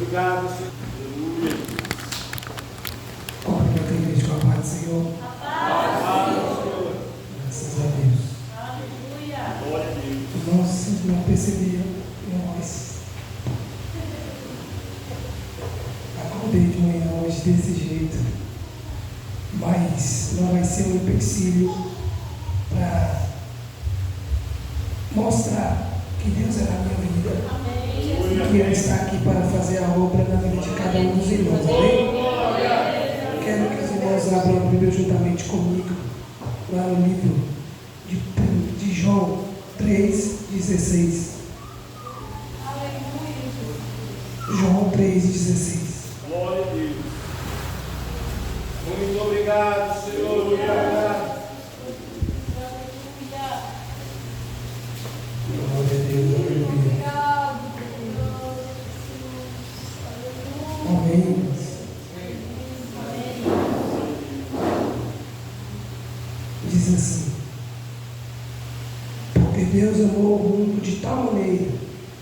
Obrigado, Senhor. Aleluia. Cumprimento a igreja com a paz do Senhor. Graças a Deus. Aleluia. Glória a Deus. Irmãos, vocês não perceberam, mas acordei de manhã hoje desse jeito, mas não vai ser um empecilho para mostrar que Deus é na minha vida. E que Ele está aqui para fazer a obra na vida de cada um dos irmãos. Amém? Quero que os irmãos abram a Bíblia juntamente comigo, lá no livro de João 3,16. João 3,16. Glória a Deus. Muito obrigado, Senhor. Muito obrigado. Glória a Deus, aleluia. Amém. Diz assim: porque Deus amou o mundo de tal maneira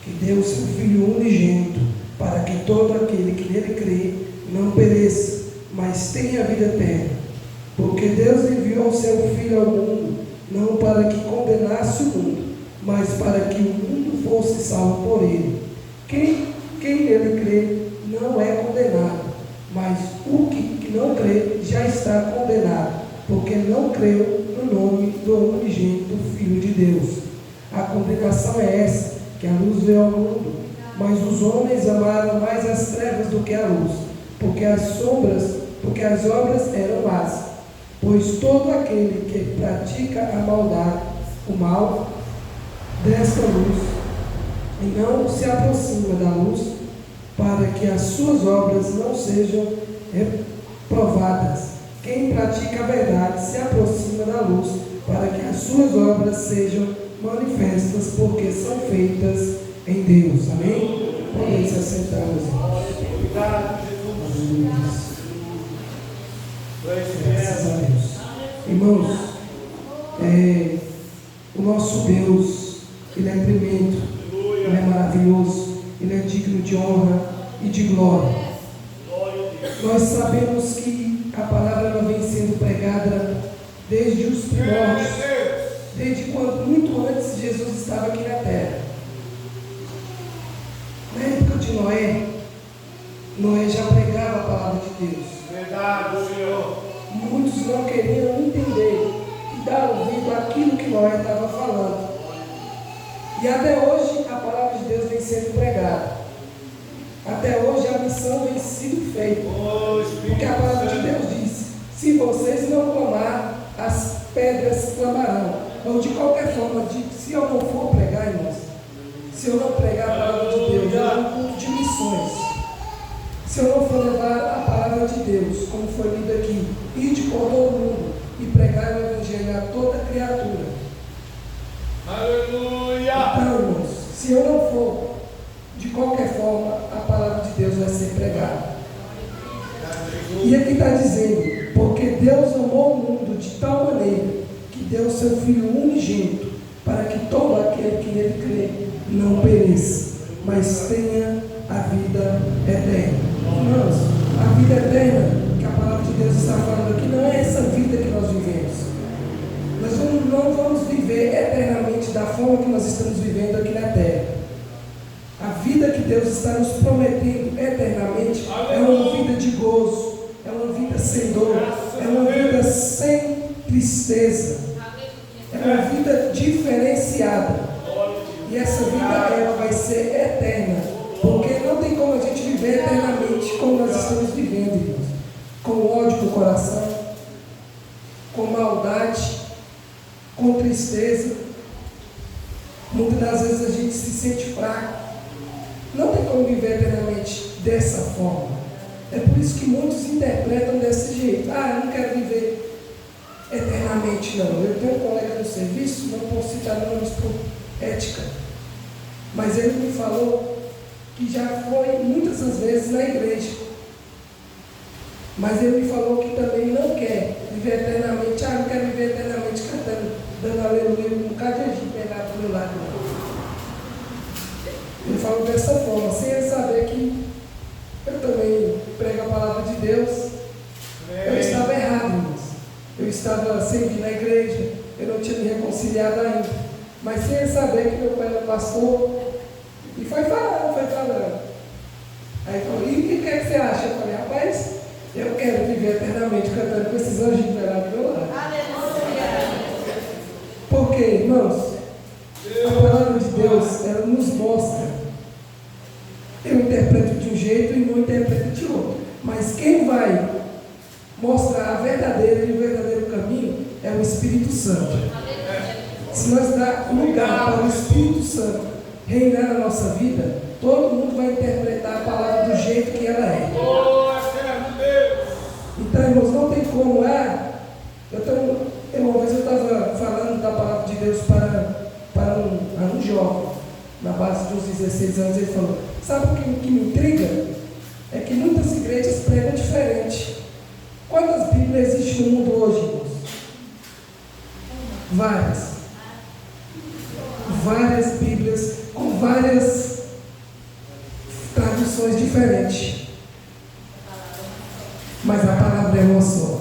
que deu o seu Filho unigênito, para que todo aquele que nele crê não pereça, mas tenha a vida eterna. Porque Deus enviou o seu Filho ao mundo, não para que condenasse o mundo, mas para que o mundo fosse salvo por ele. Quem nele crê não é condenado, mas o que não crê já está condenado, porque não creu no nome do unigênito Filho de Deus. A condenação é essa, que a luz veio ao mundo, mas os homens amaram mais as trevas do que a luz, porque as obras eram más. Pois todo aquele que pratica a maldade, o mal, desta luz, e não se aproxima da luz, para que as suas obras não sejam reprovadas. Quem pratica a verdade se aproxima da luz, para que as suas obras sejam manifestas, porque são feitas em Deus. Amém? Podem se assentar, meus irmãos. Obrigado, Jesus. Graças a Deus. Irmãos, o nosso Deus, Ele é tremendo, Ele é maravilhoso, Ele é digno de honra e de glória. Nós sabemos que a palavra ela vem sendo pregada desde os primórdios, desde quando, muito antes, Jesus estava aqui na terra. Na época de Noé já pregava a palavra de Deus. Verdade, Senhor. Muitos não queriam entender e dar ouvido àquilo que Noé estava falando. E até hoje a palavra de Deus vem sendo pregada. Até hoje a missão vem sendo feita. Porque a palavra de Deus diz: se vocês não clamar, as pedras clamarão. Ou de qualquer forma, se eu não for pregar, irmãos, se eu não pregar a palavra de Deus, é um culto de missões. Se eu não for levar a palavra de Deus, como foi lido aqui, ide por todo mundo e pregar o Evangelho a toda criatura. Aleluia! Então, irmãos, se eu não for, de qualquer forma, a palavra de Deus vai ser pregada. E aqui está dizendo: porque Deus amou o mundo de tal maneira que deu o seu Filho unigênito, para que todo aquele que nele crê não pereça, mas tenha a vida eterna. Irmãos, a vida eterna que a palavra de Deus está falando aqui não é essa vida que nós vivemos. Nós não vamos viver eternamente da forma que nós estamos vivendo aqui na terra. A vida que Deus está nos prometendo eternamente é uma vida de gozo, é uma vida sem dor, é uma vida sem tristeza, é uma vida diferenciada. E essa vida ela vai ser eterna, porque não tem como a gente viver eternamente como nós estamos vivendo, irmãos, com ódio no coração, com maldade, com tristeza. Muitas das vezes a gente se sente fraco. Não tem como viver eternamente dessa forma. É por isso que muitos interpretam desse jeito: eu não quero viver eternamente, não. Eu tenho um colega no serviço, não posso citar nomes por ética, mas ele me falou que já foi muitas das vezes na igreja, mas ele me falou que também não quer viver eternamente. Não quero viver eternamente cantando, dando aleluia com um bocado de gente pegado do meu lado. Ele falou dessa forma, sem ele saber que reconciliado ainda. Mas sem ele saber que meu pai era pastor. E foi falando, foi falando. Aí falou, e o que é que você acha? Eu falei, rapaz, eu quero viver eternamente cantando com esses anjos velados do meu lado. Porque, irmãos, a palavra de Deus, ela nos mostra. Eu interpreto de um jeito e não interpreto de outro. Mas quem vai mostrar a verdadeira e o verdadeiro caminho é o Espírito Santo. Se nós dar lugar para o Espírito Santo reinar na nossa vida, todo mundo vai interpretar a palavra do jeito que ela é. Então, irmãos, não tem como. Uma vez eu estava falando da palavra de Deus para um jovem, na base de uns 16 anos, ele falou, sabe o que me intriga? É que muitas igrejas pregam diferente. Quantas Bíblias existem no mundo hoje, irmãos? Várias Bíblias com várias traduções diferentes. Mas a palavra é uma só.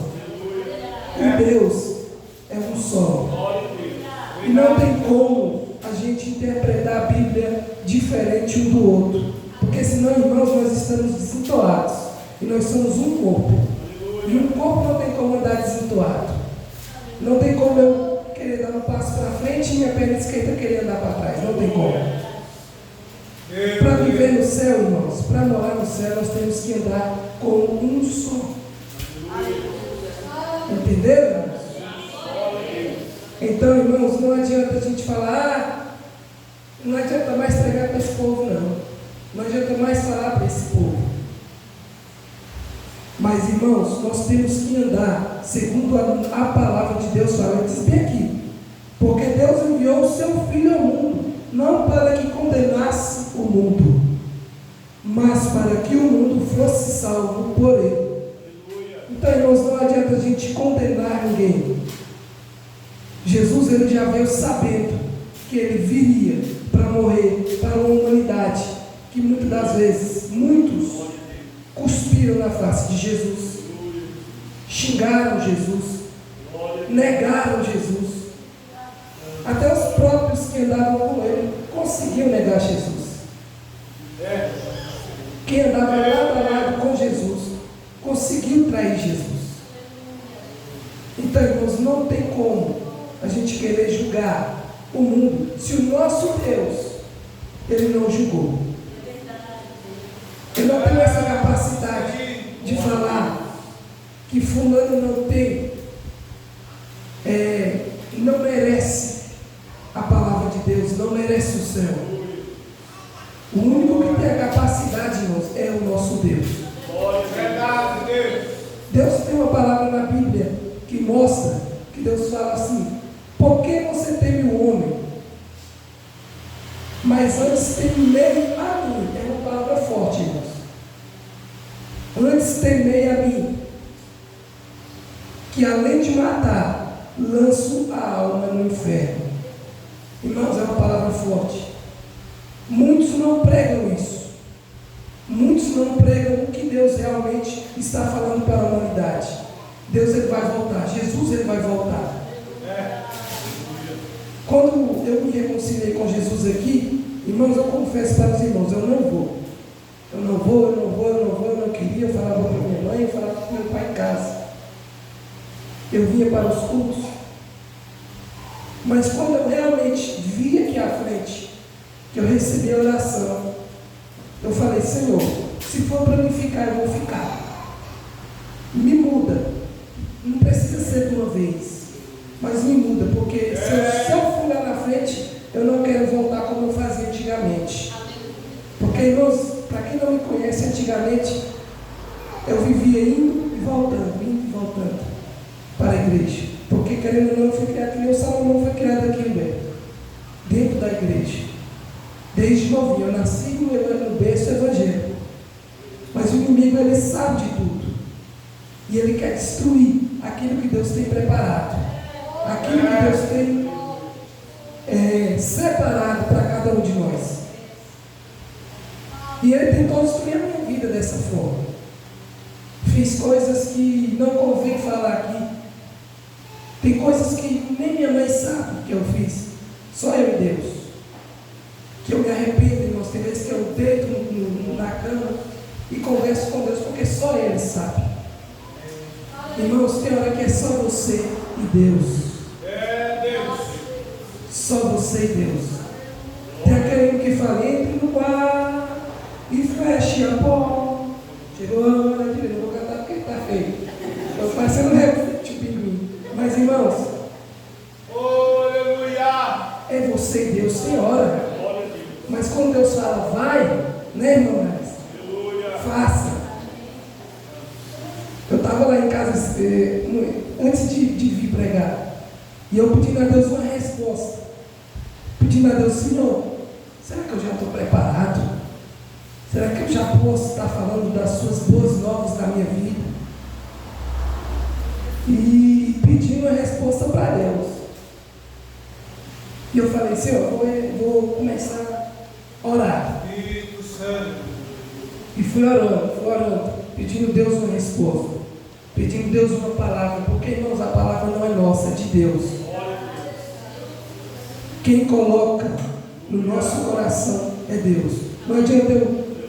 E Deus é um só. E não tem como a gente interpretar a Bíblia diferente um do outro. Porque senão, irmãos, nós estamos desentoados. E nós somos um corpo. E um corpo não tem como andar desentoado. Não tem como eu querer dar um passo para frente e minha perna esquerda querer andar para trás. Não tem como. Para viver no céu, irmãos, para morar no céu, nós temos que andar como um só. Entenderam, irmãos? Então, irmãos, não adianta a gente falar, não adianta mais pregar para esse povo, não. Não adianta mais falar para esse povo. Mas, irmãos, nós temos que andar segundo a palavra de Deus fala. Diz bem aqui, porque Deus enviou o seu Filho ao mundo, não para que condenasse o mundo, mas para que o mundo fosse salvo por ele. Então, irmãos, não adianta a gente condenar ninguém. Jesus, ele já veio sabendo que ele viria para morrer para uma humanidade que muitas das vezes, muitos cuspiram na face de Jesus, xingaram Jesus, negaram Jesus. Até os próprios que andavam com ele conseguiam negar Jesus. Quem andava lado a lado com Jesus conseguiu trair Jesus. Então, irmãos, não tem como a gente querer julgar o mundo se o nosso Deus, ele não julgou. Eu não tenho essa capacidade de falar que fulano não tem, não merece a palavra de Deus, não merece o céu. O único que tem a capacidade, irmãos, é o nosso Deus. Deus tem uma palavra na Bíblia que mostra que Deus fala assim: por que você teme o homem? Mas antes temei a mim. É uma palavra forte, irmãos. Antes temei a mim, que além de matar, lanço a alma no inferno. Irmãos, é uma palavra forte. Muitos não pregam isso. Muitos não pregam o que Deus realmente está falando para a humanidade. Deus, ele vai voltar. Jesus, ele vai voltar. Quando eu me reconciliei com Jesus aqui, irmãos, eu confesso para os irmãos, eu não vou. Eu não queria. Eu falava para minha mãe, eu falava para meu pai em casa. Eu vinha para os cultos. Mas quando eu realmente vi aqui à frente, que eu recebi a oração, eu falei: Senhor, se for para mim ficar, eu vou ficar. Me muda. Não precisa ser de uma vez, mas me muda, porque se eu fui lá na frente, eu não quero voltar como eu fazia antigamente. Porque, irmãos, para quem não me conhece, antigamente eu vivia indo e voltando para a igreja. Porque, querendo ou não, eu fui criado que nem o Salomão foi criado aqui dentro da igreja. Desde novinho, eu nasci no berço evangélico. Mas o inimigo, ele sabe de tudo. E ele quer destruir aquilo que Deus tem preparado. Aquilo que Deus tem separado para cada um de nós. E ele tentou destruir a minha vida dessa forma. Fiz coisas que não convém falar aqui. Tem coisas que nem minha mãe sabe. que eu fiz? Só eu e Deus. Que eu me arrependo, irmãos, tem vezes que eu deito na cama e converso com Deus, porque só Ele sabe. Irmãos, tem hora que é só você e Deus. Só você e Deus. Tem aquele que fala, entre no quarto e feche a porta. Chegou a hora de ver, não vou cantar porque está feio. Estou parecendo tipo em mim. Mas irmãos, Aleluia! é você e Deus, tem hora. Mas quando Deus fala, vai, né, irmão? Faça. Eu estava lá em casa antes de vir pregar. E eu pedindo a Deus uma resposta. Pedindo a Deus, Senhor, será que eu já estou preparado? Será que eu já posso estar falando das suas boas novas da minha vida? E pedindo a resposta para Deus. E eu falei, Senhor, vou começar a orar. E fui orando, pedindo a Deus uma resposta. Pedindo a Deus uma palavra. Porque, irmãos, a palavra não é nossa, é de Deus. Quem coloca no nosso coração é Deus. Não adianta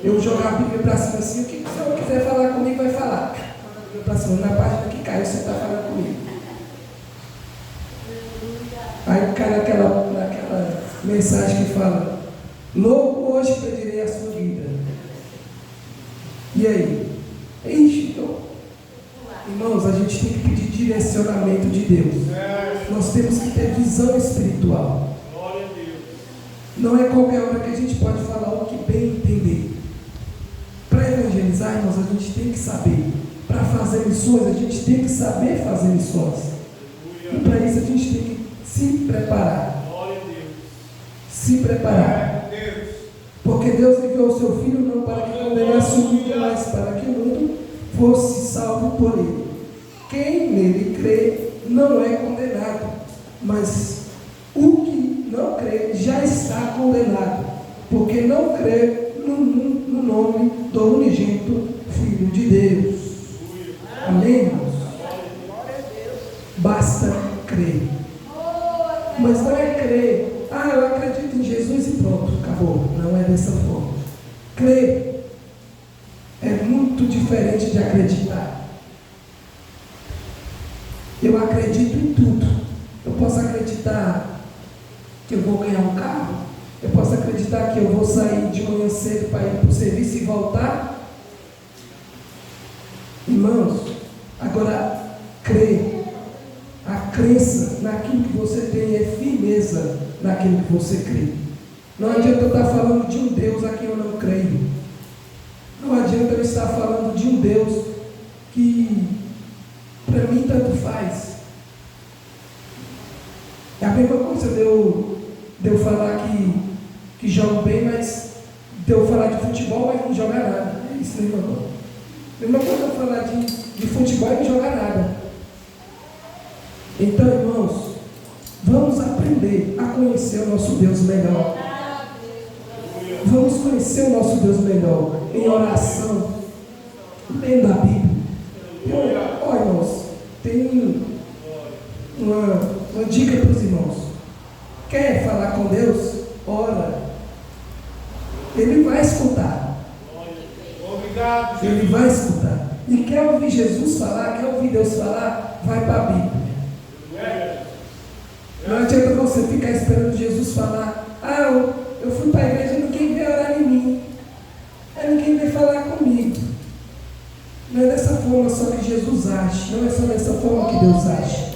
eu jogar a Bíblia para cima assim, o que o Senhor quiser falar comigo, vai falar. Para cima, na página que caiu, você está falando comigo. Aí cai naquela mensagem que fala, louco hoje pedirei a sua vida. E aí? Ixi, então, irmãos, a gente tem que pedir direcionamento de Deus. Nós temos que ter visão espiritual. Não é qualquer hora que a gente pode falar o que bem entender. Para evangelizar, irmãos, a gente tem que saber. Para fazer missões, a gente tem que saber fazer missões. E para isso a gente tem que se preparar. Se preparar. Porque Deus enviou o seu Filho não para que condenasse o mundo, mas para que o mundo fosse salvo por ele. Quem nele crê não é condenado, mas o que não crê já está condenado, porque não crê no nome do unigênito Filho de Deus. Amém, irmãos? Basta crer. Mas não é crer, eu acredito em Jesus e pronto, acabou. Não é dessa forma. Crer é muito diferente de acreditar. Eu acredito em tudo. Eu posso acreditar que eu vou ganhar um carro. Eu posso acreditar que eu vou sair de manhã cedo para ir para o serviço e voltar. Irmãos, agora crer. A crença naquilo que você tem é firmeza naquilo que você crê. Não adianta eu estar falando de um Deus a quem eu não creio. Não adianta eu estar falando de um Deus que para mim tanto faz. É a mesma coisa de eu falar que jogo bem, mas de eu falar de futebol, mas não jogar nada. É isso, né, irmão? A mesma coisa eu falar de futebol e não jogar nada. Então, irmãos, vamos aprender a conhecer o nosso Deus melhor. Vamos conhecer o nosso Deus melhor em oração, lendo a Bíblia. Olha, irmãos, tem uma dica para os irmãos. Quer falar com Deus? Ora. Ele vai escutar. Ele vai escutar. E quer ouvir Jesus falar, quer ouvir Deus falar, vai para a Bíblia. Não adianta você ficar esperando Jesus falar, eu fui para a igreja e ninguém veio orar em mim. Ninguém veio falar comigo. Não é dessa forma só que Jesus age. Não é só dessa forma que Deus age.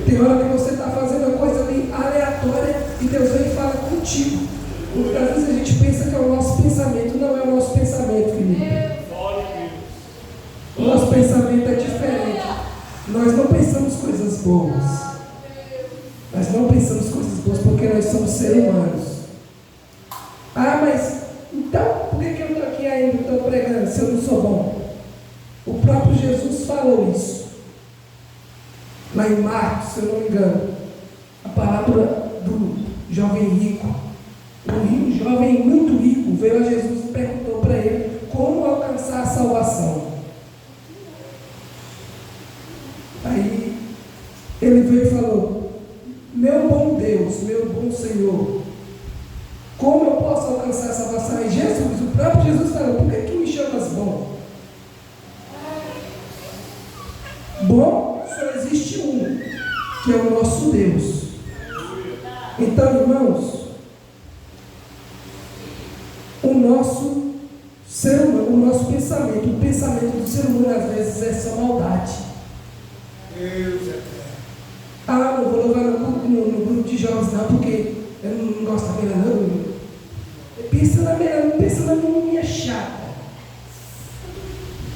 Tem hora que você está fazendo uma coisa ali aleatória e Deus vem e fala contigo. Porque às vezes a gente pensa que é o nosso pensamento. Não é o nosso pensamento, Felipe. O nosso pensamento é diferente. Nós não pensamos coisas boas. Nós não pensamos coisas boas porque nós somos seres humanos. Mas então por que eu estou aqui ainda, estou pregando, se eu não sou bom? O próprio Jesus falou isso. Lá em Marcos, se eu não me engano, a parábola do jovem rico. Um jovem muito rico veio a Jesus e perguntou para ele como alcançar a salvação. Aí ele veio e falou, que é o nosso Deus. Então, irmãos, o nosso ser humano, o nosso pensamento, o pensamento do ser humano às vezes é só maldade. Ah, não vou levar no grupo de jovens não, porque eu não gosto da menina não. Pensa na menina chata.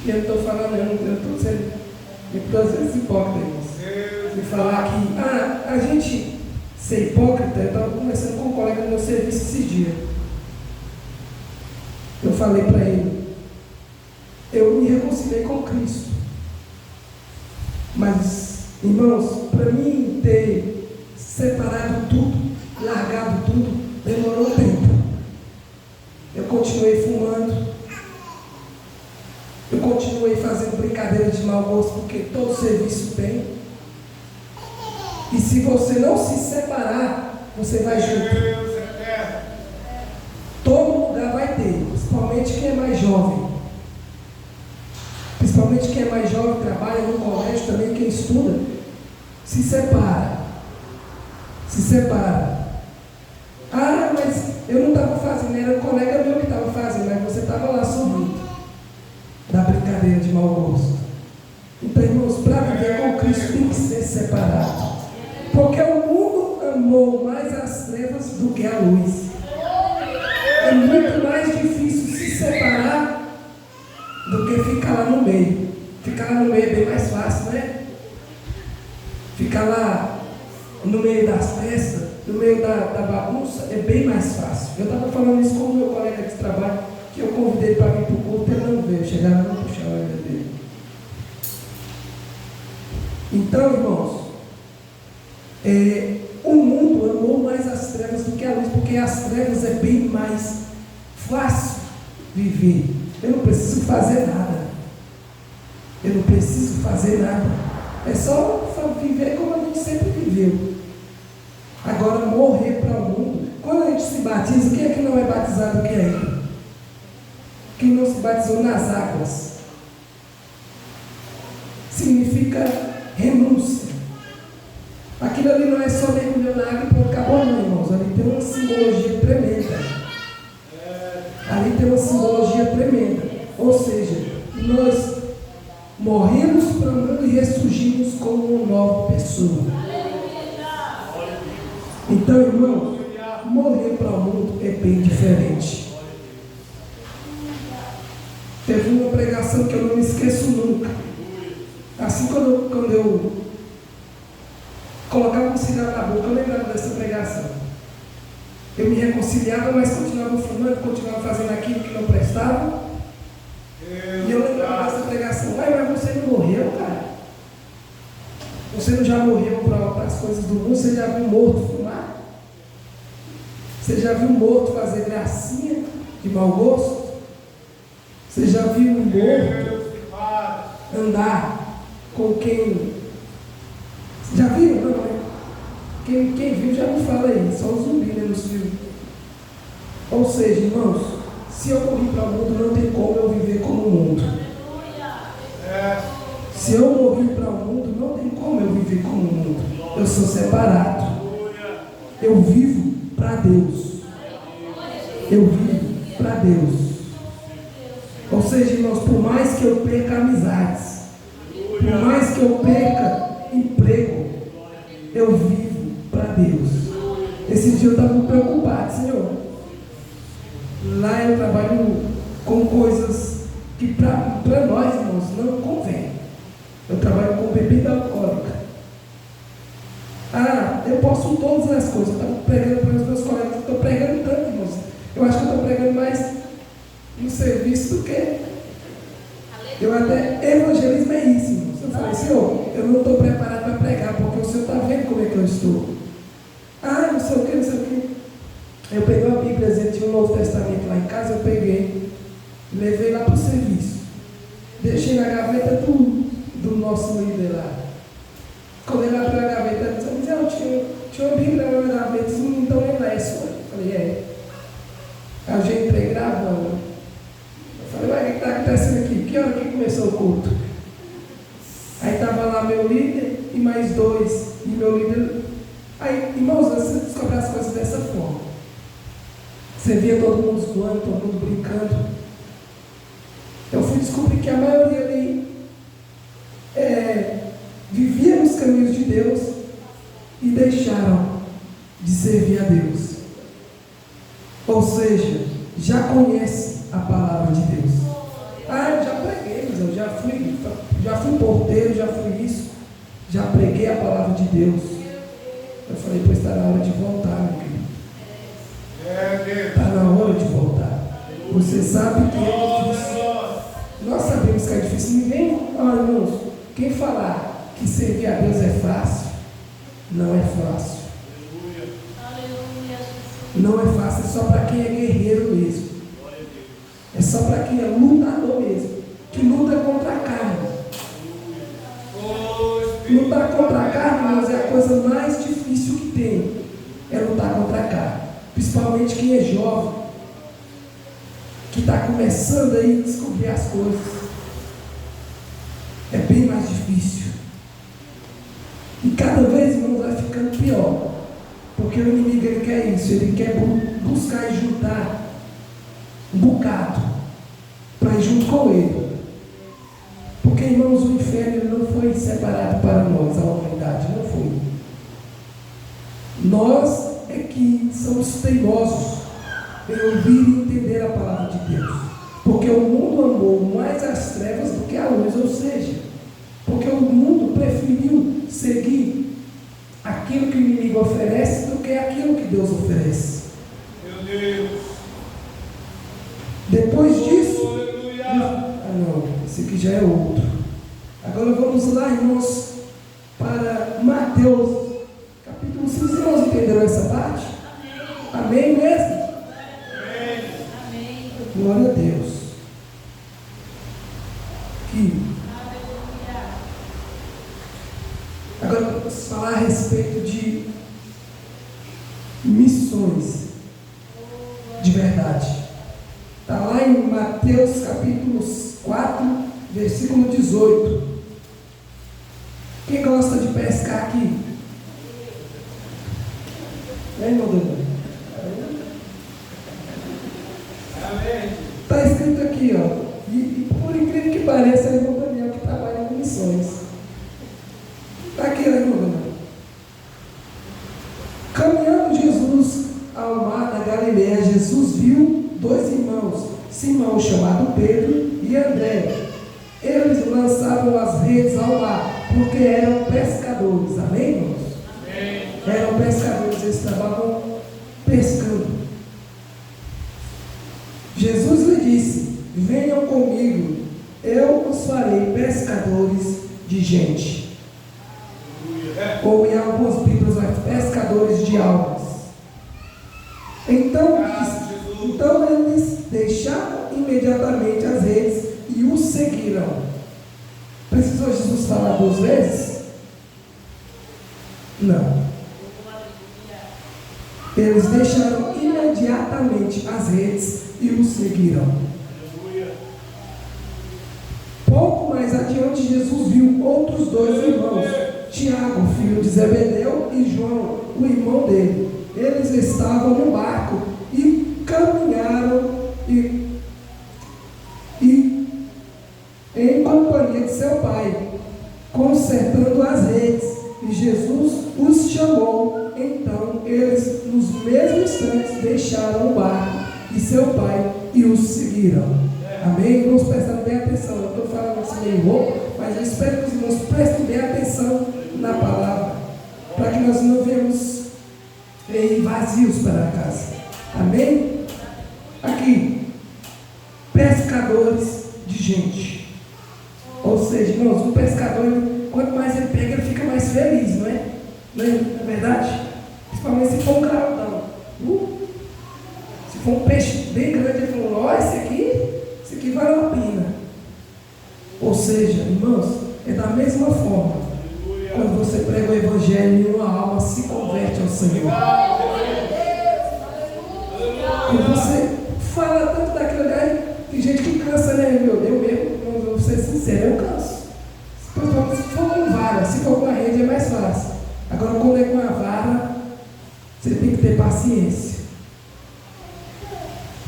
E eu não estou falando, eu estou sendo muitas vezes hipócrita, irmãos. De falar que, a gente ser hipócrita, eu estava conversando com um colega no meu serviço esse dia. Eu falei para ele, eu me reconciliei com Cristo. Mas, irmãos, para mim ter separado tudo, largado tudo, demorou um tempo. Eu continuei fumando, eu continuei fazendo brincadeira de mau gosto, porque todo serviço tem. E se você não se separar, você vai junto. Todo lugar vai ter, principalmente quem é mais jovem. Principalmente quem é mais jovem, trabalha no colégio também, quem estuda, se separa. Se separa. Ah, mas eu não estava fazendo, era um colega meu que estava fazendo, mas você estava lá sorrindo da brincadeira de mau gosto. Então, irmãos, para viver com Cristo tem que ser separado. Porque o mundo amou mais as trevas do que a luz. É muito mais difícil se separar do que ficar lá no meio. Ficar lá no meio é bem mais fácil, né? Ficar lá no meio das festas, no meio da bagunça, é bem mais fácil. Eu estava falando isso com o meu colega de trabalho, que eu convidei para vir para o culto, ele não veio, chegaram a não puxar a orelha dele. Então, irmãos, o mundo amou mais as trevas do que a luz, porque as trevas é bem mais fácil viver. Eu não preciso fazer nada. Eu não preciso fazer nada. É só viver como a gente sempre viveu. Agora, morrer para o mundo. Quando a gente se batiza, quem é que não é batizado aqui ainda? Quem não se batizou nas águas? Significa renúncia. Aquilo ali não é só mergulhar na água e pronto, acabou não, irmãos. Ali tem uma simbologia tremenda. Ali tem uma simbologia tremenda. Ou seja, nós morremos para o mundo e ressurgimos como uma nova pessoa. Então, irmãos, morrer para o mundo é bem diferente. Teve uma pregação que eu não me esqueço nunca. Assim, quando eu colocava um cigarro na boca, eu lembrava dessa pregação. Eu me reconciliava, mas continuava fumando, continuava fazendo aquilo que não prestava. E eu lembrava dessa pregação. Mas você não morreu, cara? Você não já morreu para as coisas do mundo? Você já viu morto fumar? Você já viu morto fazer gracinha de mau gosto? Você já viu um morto andar com quem... Já viram? Não, né? Quem viu já me fala aí, só o zumbi, né, nos filmes. Ou seja, irmãos, se eu morrer para o mundo, não tem como eu viver como o mundo. Se eu morrer para o mundo, não tem como eu viver como o mundo. Eu sou separado. Eu vivo para Deus. Eu vivo para Deus. Ou seja, irmãos, por mais que eu perca amizades, por mais que eu perca emprego, eu vivo para Deus. Esse dia eu estava preocupado, Senhor. Lá eu trabalho com coisas que para nós, irmãos, não convém. Eu trabalho com bebida alcoólica. Eu posso todas as coisas. Eu estava pregando para os meus colegas. Eu estou pregando tanto, irmãos. Eu acho que eu estou pregando mais no serviço do que... Eu até evangelismo é isso, irmãos. Eu falei, Senhor, eu não estou preparado para pregar, porque o Senhor está vendo como é que eu estou. Não sei o que, não sei o que. Eu peguei uma Bíblia, tinha um Novo Testamento lá em casa, eu peguei, levei lá para o serviço. Deixei na gaveta do nosso líder lá. Quando ele abriu a gaveta, ele disse, eu tinha uma Bíblia lá na gaveta, então ele é sua. Eu falei, Aí eu já entrei gravando. Eu falei, o que está acontecendo aqui? Que hora que começou o culto? Aí estava lá meu líder e mais dois e meu líder. Aí, irmãos, você descobre as coisas dessa forma. Você via todo mundo zoando, todo mundo brincando. Eu fui descobrir que a maioria ali vivia nos caminhos de Deus e deixaram de servir a Deus. Ou seja, já conhece a palavra de Deus. Ah, eu já preguei, mas eu já fui porteiro, já fui isso, já preguei a palavra de Deus. Eu falei, pois está na hora de voltar, meu querido. Está na hora de voltar. Você sabe que é difícil. Nós sabemos que é difícil. Ninguém, olha, irmãos, quem falar que servir a Deus é fácil, não é fácil. Não é fácil, é só para quem é guerreiro mesmo. É só para quem é lutador mesmo, que luta contra a carne. Lutar contra a carne, irmãos, é a coisa mais difícil que tem. É lutar contra a carne. Principalmente quem é jovem, que está começando aí a descobrir as coisas. É bem mais difícil. E cada vez, irmãos, vai ficando pior. Porque o inimigo, ele quer isso. Ele quer buscar e juntar um bocado para ir junto com ele. Porque, irmãos, o inferno ele não foi separado para nós, a humanidade, não foi. Nós é que somos teimosos em ouvir e entender a palavra de Deus. Porque o mundo amou mais as trevas do que a luz, ou seja, porque o mundo preferiu seguir aquilo que o inimigo oferece do que aquilo que Deus oferece. Meu Deus. Depois disso, Aleluia. não, esse aqui já é outro. Agora vamos lá, irmãos, para Mateus, capítulo 5. Os irmãos entenderam essa parte? Amém mesmo? Amém. Glória a Deus. Agora vamos falar a respeito de missões de verdade. Está lá em Mateus capítulo 4, versículo 18. Quem gosta de pescar aqui? Irmão Daniel? Amém. Está escrito aqui, ó. E por incrível que pareça, é o irmão Daniel que trabalha com missões. Está aqui, irmão Daniel. Caminhando Jesus ao mar da Galileia, Jesus viu dois irmãos, Simão, chamado Pedro, e André. Eles lançavam as redes ao mar, porque eram pescadores. Amém, irmãos? Amém. Eram pescadores, eles estavam pescando. Jesus lhe disse: venham comigo, eu os farei pescadores de gente. Ou em algumas Bíblias, pescadores de almas. Então eles deixaram imediatamente as redes e os seguiram. Precisou Jesus falar 2 vezes? Não. Eles deixaram imediatamente as redes e os seguiram. Pouco mais adiante, Jesus viu outros 2 irmãos, Tiago, filho de Zebedeu, e João, o irmão dele. Eles estavam no barco e caminharam em companhia de seu pai, consertando as redes. E Jesus os chamou. Então eles, nos mesmos instantes, deixaram o barco e seu pai e os seguiram. Amém? Irmãos, prestando bem atenção. Eu estou falando assim meio rouco, mas eu espero que os irmãos prestem bem atenção na palavra, para que nós não venhamos vazios para casa. Amém? Aqui, pescadores de gente. Ou seja, irmãos, um pescador, quanto mais ele pega, ele fica mais feliz, não é? Não é verdade? Principalmente se for um graudão. Se for um peixe bem grande, ele falou: ó, esse aqui vale a pena. Ou seja, irmãos, é da mesma forma. Quando você prega o Evangelho e uma alma se converte ao Senhor. Quando você fala tanto daquilo ali, tem gente que cansa, né? Eu mesmo, vou ser sincero, eu canso. Se for com vara, se for com a rede é mais fácil. Agora, quando é com a vara, você tem que ter paciência.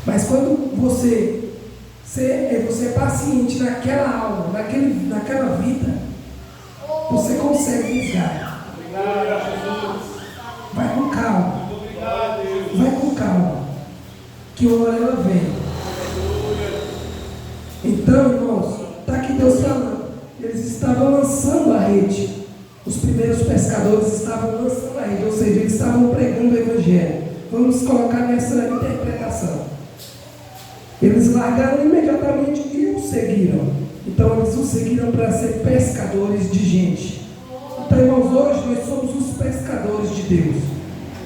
Mas quando você é paciente naquela alma, naquela vida, você consegue ligar. Obrigado, Jesus. Vai com calma. Obrigado, Deus. Vai com calma. Que uma hora ela vem. Então, irmãos, está aqui Deus falando. Eles estavam lançando a rede. Os primeiros pescadores estavam lançando a rede, ou seja, eles estavam pregando o Evangelho. Vamos colocar nessa interpretação. Eles largaram imediatamente e o seguiram. Então eles o seguiram para ser pescadores de gente. Então, irmãos, hoje nós somos os pescadores de Deus.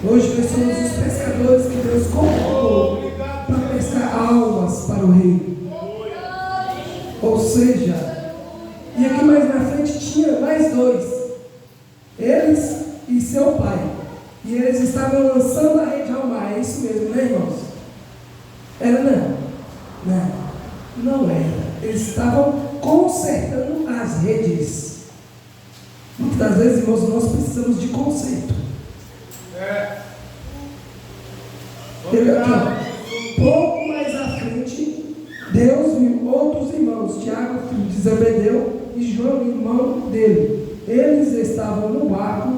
Hoje nós somos os pescadores que Deus convocou para pescar almas para o reino. Ou seja, e aqui mais na frente tinha mais dois. Eles e seu pai. E eles estavam lançando a rede ao mar. É isso mesmo, né, irmãos? Era não. Não era. Eles estavam consertando as redes. Muitas das vezes, irmãos, nós precisamos de conserto. Ele aqui, pouco mais à frente, Deus viu outros irmãos, Tiago, filho de Zebedeu, e João, irmão dele. Eles estavam no barco,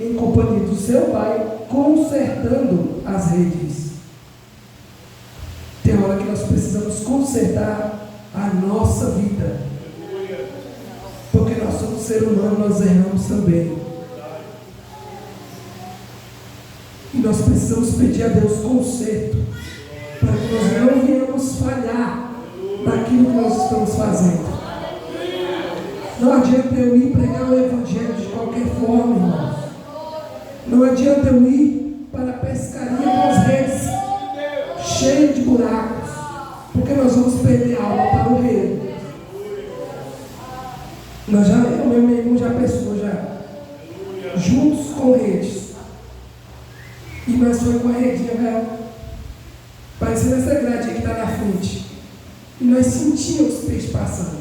em companhia do seu pai, consertando as redes. Tem hora que nós precisamos consertar a nossa vida. Porque nós somos seres humanos, nós erramos também. E nós precisamos pedir a Deus conserto, para que nós não venhamos falhar naquilo que nós estamos fazendo. Não adianta eu ir pregar o Evangelho de qualquer forma, irmãos. Não adianta eu ir para a pescaria com as redes cheias de buracos, porque nós vamos perder a alma para o reino. Eu meu irmão já pescou juntos com redes. E nós fomos com a redinha, velho, parecendo essa grade que está na frente. E nós sentíamos os peixes passando.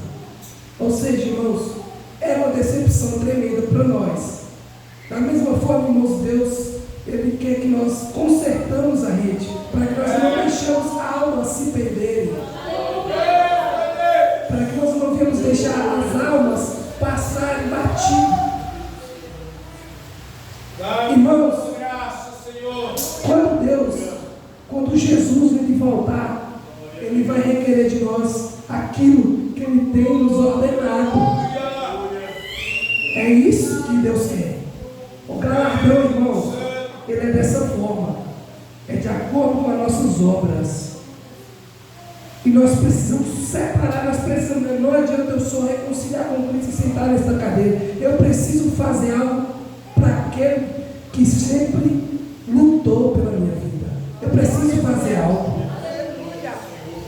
Ou seja, irmãos, era uma decepção tremenda para nós. Da mesma forma, irmãos, Deus, Ele quer que nós consertamos a rede, para que nós não deixemos a alma se perderem. Para que nós não venhamos deixar as almas passarem batido. Irmãos, quando Jesus ele voltar, Ele vai requerer de nós aquilo que Ele tem nos ordenado. É isso que Deus quer. O galardão, irmãos, ele é dessa forma. É de acordo com as nossas obras. E nós precisamos separar, não adianta eu só reconciliar com Cristo e sentar nesta cadeira. Eu preciso fazer algo para aquele que sempre lutou pela minha vida. Eu preciso fazer algo.